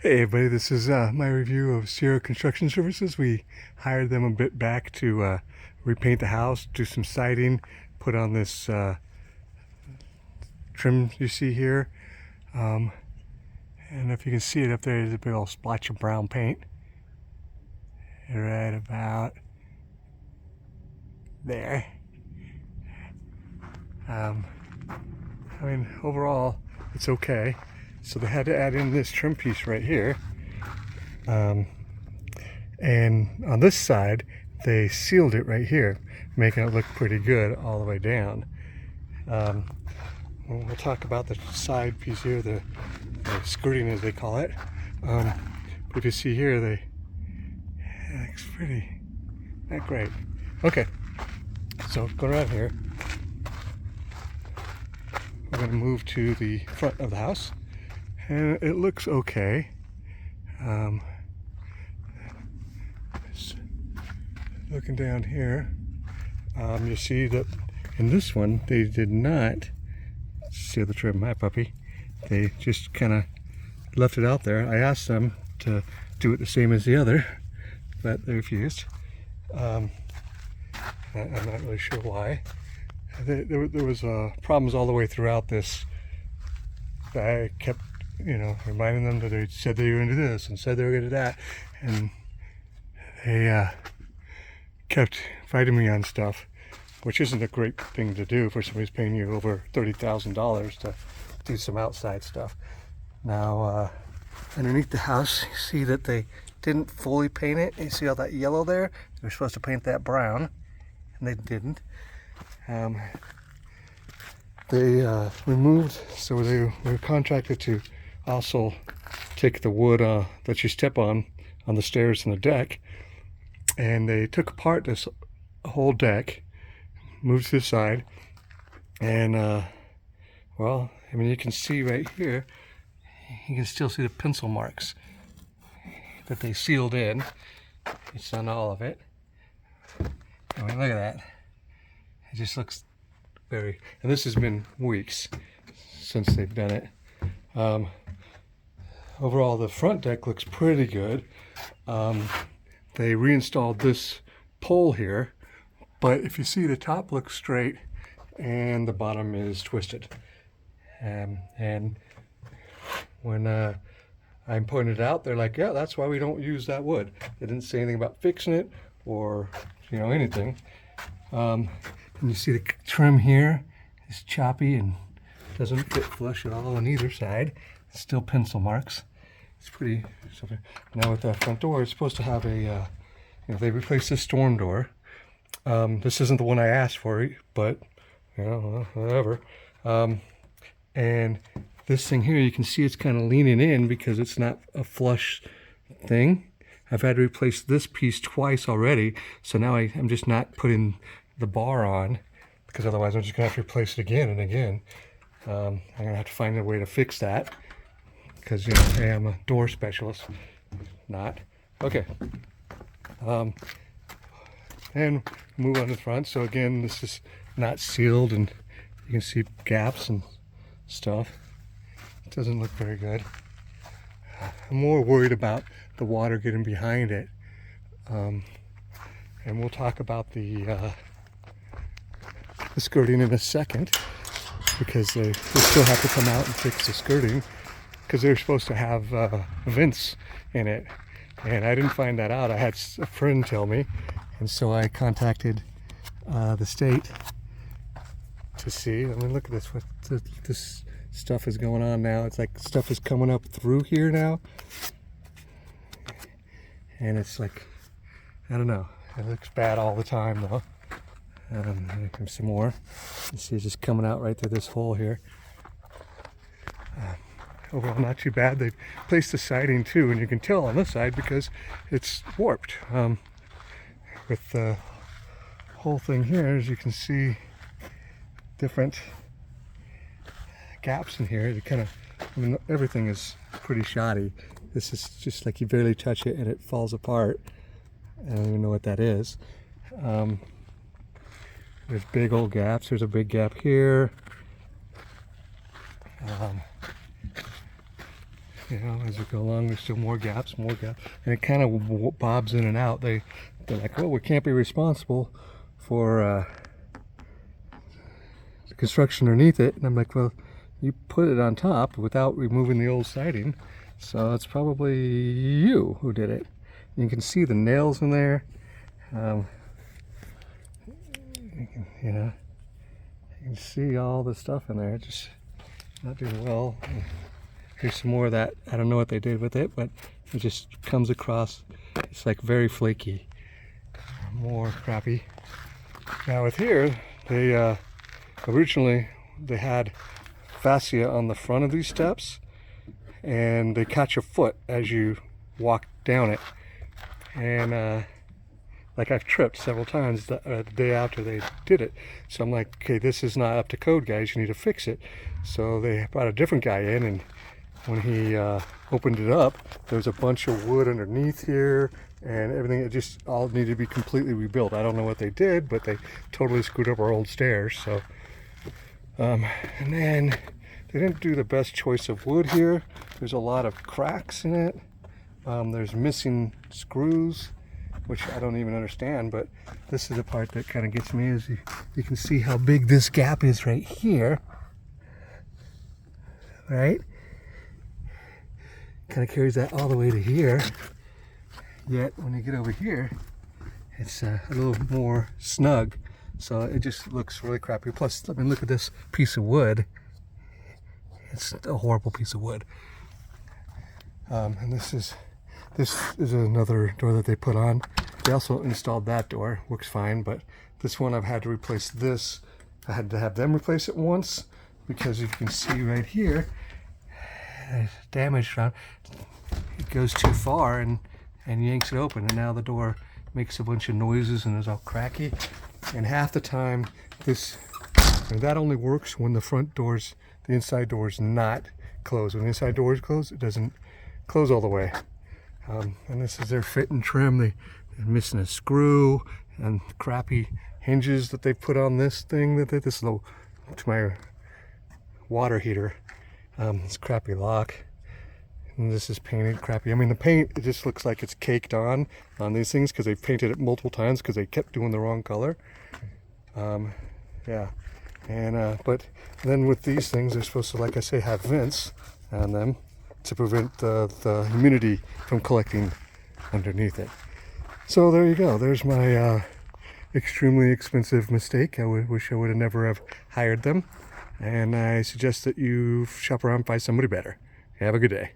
Hey everybody, this is my review of Sierra Construction Services. We hired them a bit back to repaint the house, do some siding, put on this trim you see here. And if you can see it up there, there's a big old splotch of brown paint. Right about there. I mean, overall, it's okay. So they had to add in this trim piece right here. And on this side, they sealed it right here, making it look pretty good all the way down. We'll talk about the side piece here, the skirting as they call it. But if you see here, it looks pretty, not great. Okay, so going around here, we're going to move to the front of the house. And it looks okay. Looking down here, you see that in this one they did not seal the trim. Hi, puppy. They just kind of left it out there. I asked them to do it the same as the other, but they refused. I'm not really sure why. There was problems all the way throughout this. I kept reminding them that they said they were going to do this and said they were going to do that, and they kept fighting me on stuff, which isn't a great thing to do for somebody who's paying you over $30,000 to do some outside stuff. Now, underneath the house, you see that they didn't fully paint it. You see all that yellow there? They were supposed to paint that brown, and they didn't. They removed, so they were contracted to also take the wood that you step on the stairs and the deck, and they took apart this whole deck, moved to the side, and well, I mean, you can see right here, you can still see the pencil marks that they sealed in. It's on all of it. I mean, look at that. It just looks very, and this has been weeks since they've done it. Overall, the front deck looks pretty good. They reinstalled this pole here, but if you see, the top looks straight and the bottom is twisted. And when I pointed out, they're like, yeah, that's why we don't use that wood. They didn't say anything about fixing it or anything. And you see the trim here is choppy and doesn't fit flush at all on either side. It's still pencil marks. It's pretty something. Now with that front door, it's supposed to have a, they replaced the storm door. This isn't the one I asked for, but whatever. And this thing here, you can see it's kind of leaning in because it's not a flush thing. I've had to replace this piece twice already, so now I'm just not putting the bar on, because otherwise I'm just gonna have to replace it again and again. I'm gonna have to find a way to fix that, because hey, I'm a door specialist. Not okay. And move on to the front. So again, this is not sealed, and you can see gaps and stuff. It doesn't look very good. I'm more worried about the water getting behind it, and we'll talk about the skirting in a second, because they still have to come out and fix the skirting, because they're supposed to have vents in it, and I didn't find that out. I had a friend tell me, and so I contacted the state to see. I mean, look at this. What this stuff is going on now. It's like stuff is coming up through here now, and it's like, I don't know. It looks bad all the time though. Here comes some more. You see it's just coming out right through this hole here. Overall, not too bad. They placed the siding too, and you can tell on this side because it's warped. With the whole thing here, as you can see, different gaps in here. You kind of, I mean, everything is pretty shoddy. This is just like you barely touch it and it falls apart. I don't even know what that is. There's big old gaps. There's a big gap here. You know, as we go along, there's still more gaps, and it kind of bobs in and out. They're like, oh, we can't be responsible for the construction underneath it. And I'm like, well, you put it on top without removing the old siding, so it's probably you who did it. You can see the nails in there. You know, you can see all the stuff in there, just not doing well. Here's some more of that. I don't know what they did with it, but it just comes across. It's like very flaky. More crappy. Now with here, they originally they had fascia on the front of these steps, and they catch your foot as you walk down it. And like I've tripped several times the day after they did it. So I'm like, okay, this is not up to code, guys. You need to fix it. So they brought a different guy in, and when he opened it up, there was a bunch of wood underneath here and everything. It just all needed to be completely rebuilt. I don't know what they did, but they totally screwed up our old stairs. So, and then they didn't do the best choice of wood here. There's a lot of cracks in it. There's missing screws, which I don't even understand, but this is the part that kind of gets me, is you can see how big this gap is right here, right? Kind of carries that all the way to here. Yet when you get over here, it's a little more snug, so it just looks really crappy. Plus, I mean, look at this piece of wood. It's a horrible piece of wood. And this is another door that they put on. They also installed that door, works fine, but this one I've had to replace this. I had to have them replace it once, because if you can see right here, it's damaged around. It goes too far and yanks it open, and now the door makes a bunch of noises and is all cracky. And half the time, that only works when the front doors, the inside door is not closed. When the inside door is closed, it doesn't close all the way. And this is their fit and trim. They're missing a screw and crappy hinges that they put on this thing. This little, to my water heater. It's crappy lock. And this is painted crappy. I mean, the paint, it just looks like it's caked on these things because they've painted it multiple times because they kept doing the wrong color. Yeah. And but then with these things, they're supposed to, like I say, have vents on them to prevent the humidity from collecting underneath it. So there you go. There's my extremely expensive mistake. I wish I would have never have hired them. And I suggest that you shop around and find somebody better. Have a good day.